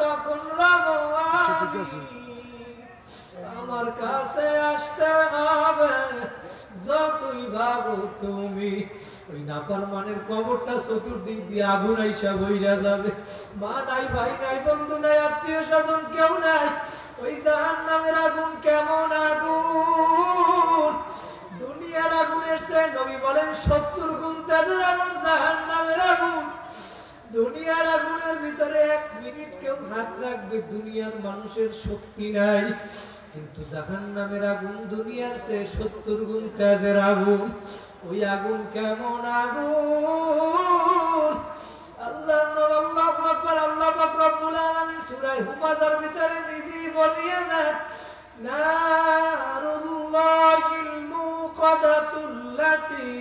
তখন রবো আমার কাছে আসতে হবে যতই ভাবো তুমি। ওই নাফরমানের কবরটা চতুর্দিক দিয়ে আগুন আইসা বইরা যাবে। মা নাই, ভাই নাই, বন্ধু নাই, আত্মীয় স্বজন কেউ নাই। ওই জাহান্নামের আগুন কেমন আগুন! দুনিয়ার আগুনের চেয়ে নবী বলেন 70 গুণ তেজের আগুন জাহান্নামের আগুন। দুনিয়ার আগুনের ভিতরে 1 মিনিট কেউ হাত রাখবে, দুনিয়ার মানুষের শক্তি নাই। কিন্তু জাহান্নামের আগুন দুনিয়ার চেয়ে 70 গুণ তেজের আগুন। ওই আগুন কেমন আগুন! আল্লাহু আকবার, আল্লাহ পাক রব্বুল আলামিন সূরা হুমাযার ভিতরে নিজেই বলিয়ে দেন, নারুল্লাহিল মুকাদাতুল্লাতী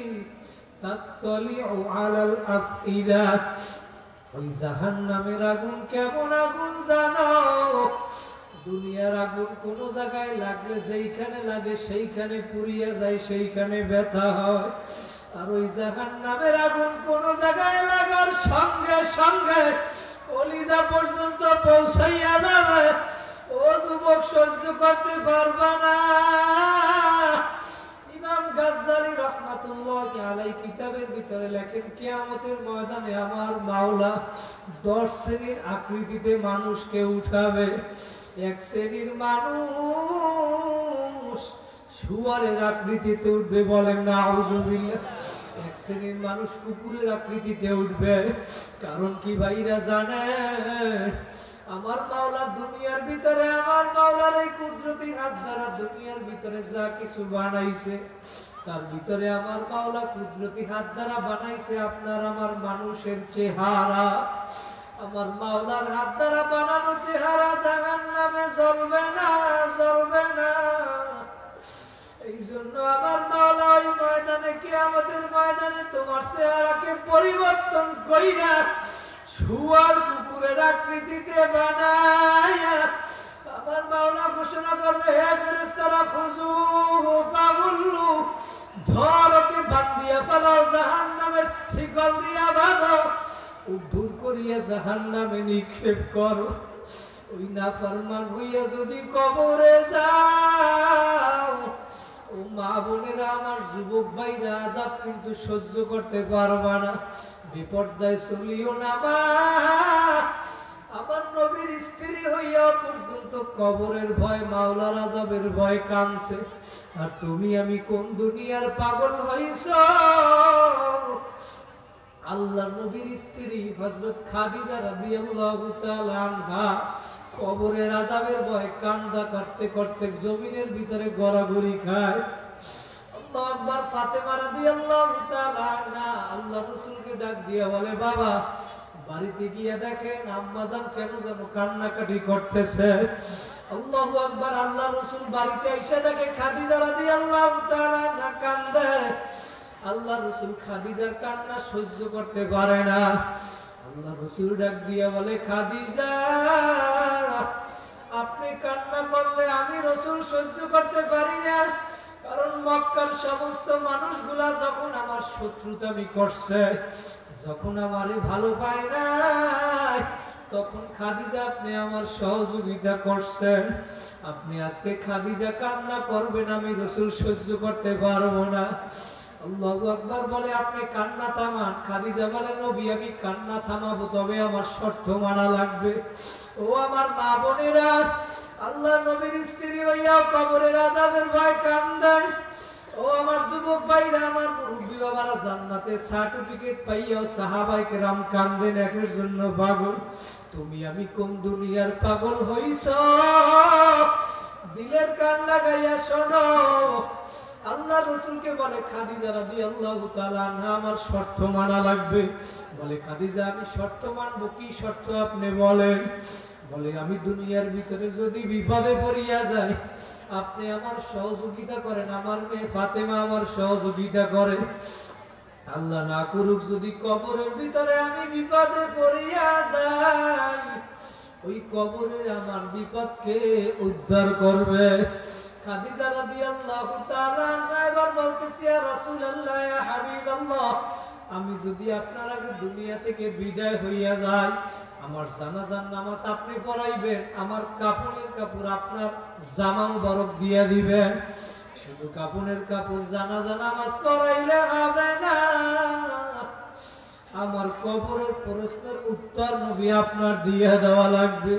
তাত্তালিউ আলাল আফইদা। ওই জাহান্নামের আগুন কেমন আগুন জানো? দুনিয়ার আগুন কোন জায়গায় লাগলে যেইখানে লাগে সেইখানে পুড়িয়ে যায়, সেইখানে ব্যথা হয়। আর ওই জাহান্নামের আগুন কোন জায়গায় লাগার সঙ্গে সঙ্গে কলিজা পর্যন্ত পৌঁছাইয়া যাবে। ও যুবক, সহ্য করতে পারবা না। ইমাম গাজ্জালী রাহমাতুল্লাহি আলাইহি কিতাবের ভিতরে লেখেন, কিয়ামতের ময়দানে আমার মাওলা 10 শ্রেণীর আকৃতিতে মানুষকে উঠাবে। 1 শ্রেণীর মানুষ শুয়ারের আকৃতিতে উঠবে, বলেন নাউযুবিল্লাহ। 1 শ্রেণীর মানুষ কুকুরের আকৃতিতে উঠবে। কারণ কি ভাইরা জানে? আমার মাওলা দুনিয়ার ভিতরে, আমার মাওলার এই কুদরতি হাত দ্বারা দুনিয়ার ভিতরে যা কিছু বানাইছে, তার ভিতরে আমার মাওলা কুদরতি হাত দ্বারা বানাইছে আপনার আমার মানুষের চেহারা। আমার মাওলার হাত দ্বারা বানানো চেহারা জাহান্নামে জ্বলবে না, জ্বলবে না। এই জন্য আমার মাওলা ওই ময়দানে, কিয়ামতের ময়দানে তোমার চেহারাকে পরিবর্তন কইরা শুয়ার কুকুরের আকৃতিতে বানায়া আমার মাওলা ঘোষণা করবে, হে ফেরেশতারা, খুযুহু ফাগুল্লু, ধরকে বান্ধিয়া ফেলাও, জাহান্নামের শিকল দিয়া বাঁধো, উদ্ধার করিয়া জাহান্নামে নিক্ষেপ করো। ওই নাফরমান হইয়া যদি কবরে যাও, ও মা বোনেরা, আমার যুবক ভাইরা, আযাব কিন্তু সহ্য করতে পারবা না। বিপর্যয় চলিও না মা। আমার নবীর স্ত্রী হইয়া পর্যন্ত কবরের ভয়, মাওলার আযাবের ভয় কাঁদছে। আর তুমি আমি কোন দুনিয়ার পাগল হইছ? আল্লাহ নবীর স্ত্রী হযরত খাদিজা রাদিয়াল্লাহু তাআলা আনহা কবরের আযাবের ভয় কান্না করতে করতে জমিনের ভিতরে গড়াগড়ি খায়। আল্লাহু আকবার। ফাতেমা রাদিয়াল্লাহু তাআলা আনহা আল্লাহ রাসূলকে ডাক দিয়ে বলে, বাবা, বাড়িতে গিয়ে দেখেন আম্মাজান কেন যেন কান্নাকাটি করতেছে। আল্লাহু আকবার। আল্লাহ রাসূল বাড়িতে এসে দেখে খাদিজা রাদিয়াল্লাহু তাআলা আনহা কান্দে। আল্লাহ রাসূল খাদিজার কান্না সহ্য করতে পারে না। আল্লাহ রাসূল ডাক দিয়ে বলে, খাদিজা, আপনি কান্না করলে আমি রাসূল সহ্য করতে পারি না। কারণ মক্কার সমস্ত মানুষগুলা যখন আমার শত্রুতামি করছে, যখন আমারে ভালো পায় না, তখন খাদিজা আপনি আমার সহযোগিতা করছেন। আপনি আজকে খাদিজা কান্না করবেন, আমি রাসূল সহ্য করতে পারবো না। আল্লাহু আকবার বলে, আপনি কান্না থামান। খাদিজা বলে, নবী, আমি কান্না থামাবো, তবে আমার শর্ত মানা লাগবে। ও আমার মা বোনেরা, আল্লাহ নবীর স্ত্রী হইয়া কবরের আযাবের ভয় কান্দে। ও আমার যুবক ভাইরা, আমার মুরব্বী বাবারা, জান্নাতে সার্টিফিকেট পাইয়াও সাহাবায়ে কেরাম কান্দেন একের জন্য পাগল। তুমি আমি কোন দুনিয়ার পাগল হইছ? দিলের কান লাগাইয়া শোনো। আল্লাহ রাসূলকে বলে, খাদিজা রাদিয়াল্লাহু তাআলা আনহা, আমার শর্ত মানা লাগবে। বলে, খাদিজা, আমি শর্ত মানবো। কি শর্ত আপনি বলেন? বলে, আমি দুনিয়ার ভিতরে যদি বিপদে পড়িয়া যাই, আপনি আমার সহযোগিতা করেন, আমার মেয়ে ফাতেমা আমার সহযোগিতা করে। আল্লাহ না করুক যদি কবরের ভিতরে আমি বিপদে পড়িয়া যাই, ওই কবরের আমার বিপদকে উদ্ধার করবে। খাদিজা রাদিয়াল্লাহু তাআলা আনহা এবার বলতেছে, ইয়া রাসূলুল্লাহ, ইয়া হাবিবাল্লাহ, আমি যদি আপনার আগে দুনিয়া থেকে বিদায় হইয়া যাই, আমার জানাজার নামাজ আপনি পড়াইবেন, আমার কাপড়ের কাপড় আপনার জামা মুবারক দিয়ে দিবেন। শুধু কাপড়ের কাপড় জানাজা নামাজ পড়াইলে হবে না, আমার কবরের প্রশ্নের উত্তর নবী আপনার দিয়ে দেওয়া লাগবে।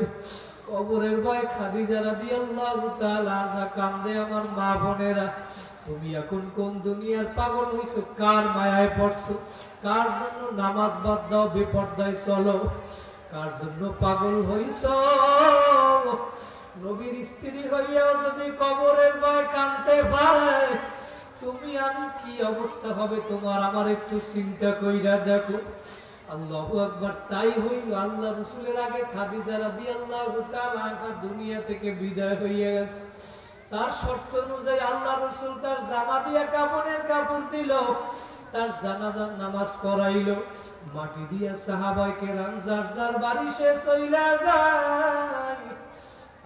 কবরের ভয় খাদিজা রাদিয়াল্লাহু তাআলা আনহা কান্দে, আমার মা বোনেরা তুমি এখন কোন দুনিয়ার পাগল হইছো, কার মায়ায় পড়ছো, কার জন্য নামাজ বাদ দাও বেপরদায় চলো, কার জন্য পাগল হইছো? নবীর স্ত্রী হইয়াও যদি কবরের ভয় কাঁদতে পারে, তুমি আমি কি অবস্থা হবে তোমার আমার একটু চিন্তা কইরা দেখো। আল্লাহু আকবার। তাই হইল আল্লাহ রাসূলের আগে খাদিজা রাদিয়াল্লাহু তাআলা আনহা দুনিয়া থেকে বিদায় হইয়া গেছে। তার শর্ত অনুযায়ী আল্লাহ রাসূল তার জামা দিয়া কাফনের কাপড় দিল, তার জানাজার নামাজ পড়াইলো, মাটি দিয়া সাহাবায়ে কেরাম যার যার বাড়ি শেষ হইলা যায়।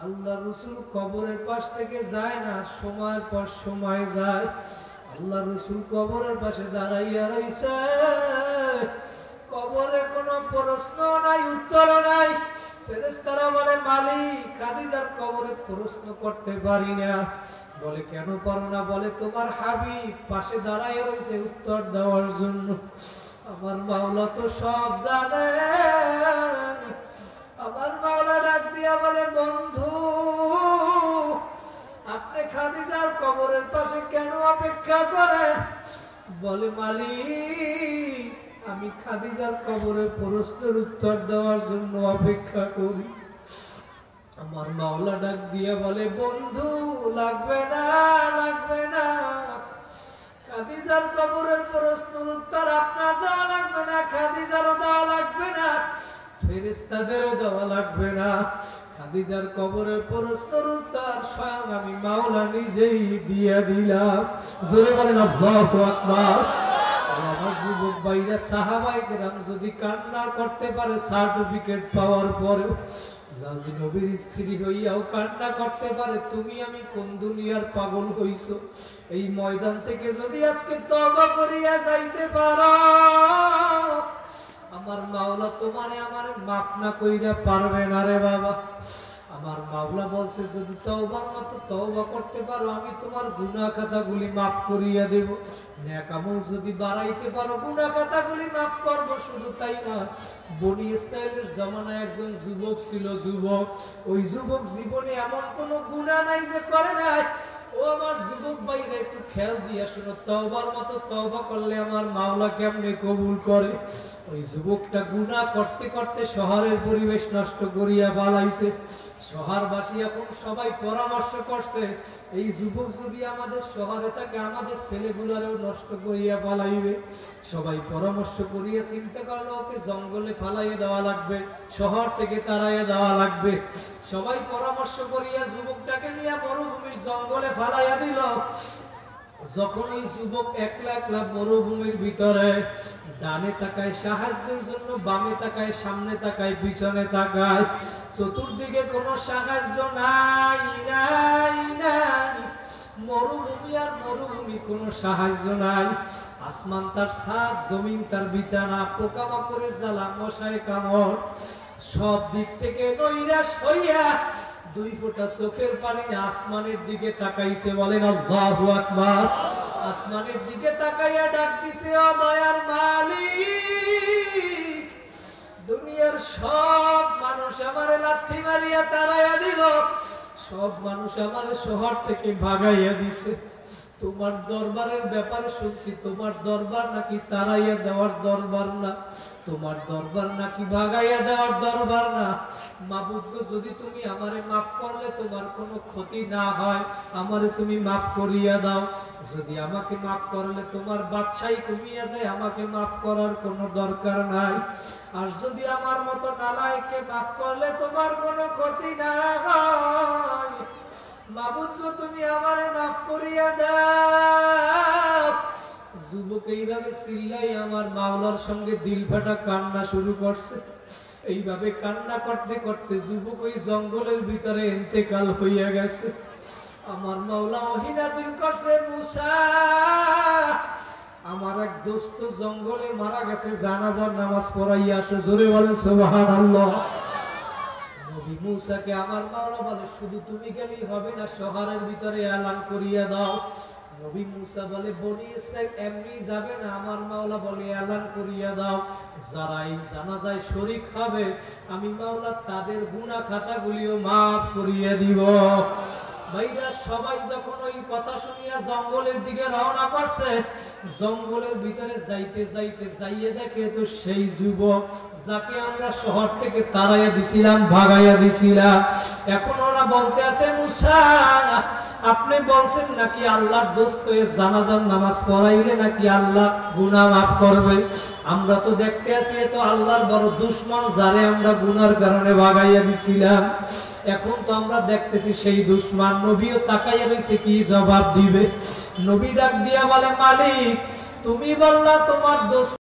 আল্লাহ রাসূল কবরের পাশ থেকে যায় না, সময়ের পর সময় যায়। আল্লাহ রাসূল কবরের পাশে দাঁড়াইয়া রইছে, কবরে কোনো প্রশ্ন নাই, উত্তর নাই। ফেরেশতারা বলে মালিক খাদিজার কবরে প্রশ্ন করতে পারি না। বলে কেন পারো না? বলে তোমার হাবিব পাশে দাঁড়াইয়া রইছে উত্তর দেওয়ার জন্য। আমার মাওলা তো সব জানে। আমার মাওলা ডাক দিয়া বলে বন্ধু আপনি খাদিজার কবরের পাশে কেন অপেক্ষা করেন? বলে মালিক আমি খাদিজার কবরের প্রশ্নের উত্তর দেওয়ার জন্য অপেক্ষা করি। আমার মাওলা ডাক দিয়া বলে বন্ধু লাগবে না, লাগবে না, খাদিজার কবরের প্রশ্নের উত্তর আপনার দেওয়া লাগবে না, খাদিজারও দেওয়া লাগবে না, ফেরেশতাদেরও দেওয়া লাগবে না। খাদিজার কবরের প্রশ্নের উত্তর স্বয়ং আমি মাওলা নিজেই দিয়ে দিলাম। জোরে বলেন আল্লাহু আকবার। আমার যুবক ভাইরা সাহাবায়ে কেরাম যদি কান্না করতে পারে সার্টিফিকেট পাওয়ার পরেও, যদি নবীর স্ত্রী হইয়াও কান্না করতে পারে, তুমি আমি কোন দুনিয়ার পাগল হইছো? এই ময়দান থেকে যদি আজকে তওবা করিয়া যাইতে পারো, আমার মাওলা তোমারে আমারে মাফ না কইরা পারবে না রে বাবা। আমার মাওলা বলছে যদি তওবার মতো তওবা করতে পারো আমি তোমার গুনাহ খাতাগুলি মাফ করিয়া দেব। নেক আমল যদি বাড়াইতে পারো গুনাহ খাতাগুলি মাফ করব। শুধু তাই না, বনি ইসরাইলের জামানায় একজন যুবক ছিল, যুবক ওই যুবক জীবনে এমন কোন গুনাহ নাই যে করে নাই। ও আমার যুবক ভাইরা একটু খেয়াল দিয়া শোনো, তওবার মতো তওবা করলে আমার মাওলা কেমনে কবুল করে। ওই যুবকটা গুনাহ করতে করতে শহরের পরিবেশ নষ্ট করিয়া বালাইছে। শহরবাসী এখন সবাই পরামর্শ করছে এই যুবক যদি আমাদের শহরে থাকে আমাদের ছেলেগুলারেও নষ্ট করিয়া পালাইবে। সবাই পরামর্শ করিয়া চিন্তা করলো ওকে জঙ্গলে ফালাইয়া দেওয়া লাগবে, শহর থেকে তাড়াইয়া দেওয়া লাগবে। সবাই পরামর্শ করিয়া যুবকটাকে নিয়ে মরুভূমির জঙ্গলে ফালাইয়া দিল। যখন এই যুবক একলা একলা মরুভূমির ভিতরে ডানে তাকায় সাহায্যের জন্য, বামে তাকায়, সামনে তাকায়, পিছনে তাকায়, চতুর্দিকে কোনো সাহায্য নাই, নাই, নাই। মরুভূমি আর মরুভূমি, কোনো সাহায্য নাই। আসমান তার ছাদ, জমিন তার বিছানা, পোকামাকড়ের জ্বালা, মশায় কামড়, সব দিক থেকে নৈরাশ হইয়া দুই ফোঁটা চোখের পানি আসমানের দিকে তাকাইছে। বলেন আল্লাহু আকবার। আসমানের দিকে তাকাইয়া ডাক দিছে, ও দয়ার মালিক দুনিয়ার সব মানুষ আমারে লাথি মারিয়া তাড়াইয়া দিল, সব মানুষ আমারে শহর থেকে ভাগাইয়া দিছে। তোমার দরবারের ব্যাপারে শুনছি তোমার দরবার নাকি তাড়াইয়া দেওয়ার দরবার না, তোমার দরবার নাকি ভাগাইয়া দেওয়ার দরবার না। মাবুদ গো যদি তুমি আমারে মাফ করলে তোমার কোনো ক্ষতি না হয়, আমারে তুমি মাফ করিয়া দাও। যদি আমাকে মাফ করলে তোমার বাদশাহী কমিয়া যায়, আমাকে মাফ করার কোনো দরকার নাই। আর যদি আমার মতো নালায়েককে মাফ করলে তোমার কোনো ক্ষতি না হয়, মাবুদ গো তুমি আমারে মাফ করিয়া দাও। যুবক এইভাবে চিল্লাই আমার মাওলার সঙ্গে দিল ফাটা কান্না শুরু করছে। এইভাবে কান্না করতে করতে যুবক ওই জঙ্গলের ভিতরে ইন্তেকাল হইয়া গেছে। আমার মাওলা ওহী নাযিল করছে, মুসা আমার এক দোস্ত জঙ্গলে মারা গেছে, জানাজার নামাজ পড়াইয়া আসো। জোরে বলেন সুবহানাল্লাহ। নবী মূসাকে আমার মাওলা বলে শুধু তুমি গেলেই হবে না, শহরের ভিতরে এলান করিয়ে দাও। নবী মূসা বলে বনি ইসরাইল এমনি যাবে না, আমার মাওলা বলে এলান করিয়ে দাও, যারা এই জানাজায় শরীক হবে আমি মাওলা তাদের গুনাহ খাতাগুলিও মাফ করিয়ে দিব। ভাইরা সবাই যখন ওই কথা শুনিয়া জঙ্গলের দিকে রওনা করছে, জঙ্গলের ভিতরে যাইতে যাইতে যাইয়ে দেখে তো সেই যুবক যাকে আমরা শহর থেকে তাড়াইয়া দিছিলাম, ভাগাইয়া দিছিলাম, এখন ওরা বলতে আছে মুসা আপনি বলছেন নাকি আল্লাহর দোস্ত জানাজার নামাজ পড়াইলে নাকি আল্লাহ গুনাহ মাফ করবে। আমরা তো দেখতে আছি এ তো আল্লাহর বড় দুশমন, যারে আমরা গুনার কারণে ভাগাইয়া দিছিলাম। এখন তো আমরা দেখতেছি সেই দুশমন। নবীও তাকাইয়া রয়েছে কি জবাব দিবে। নবী ডাক দিয়া বলে মালিক তুমি বললা তোমার দোস্ত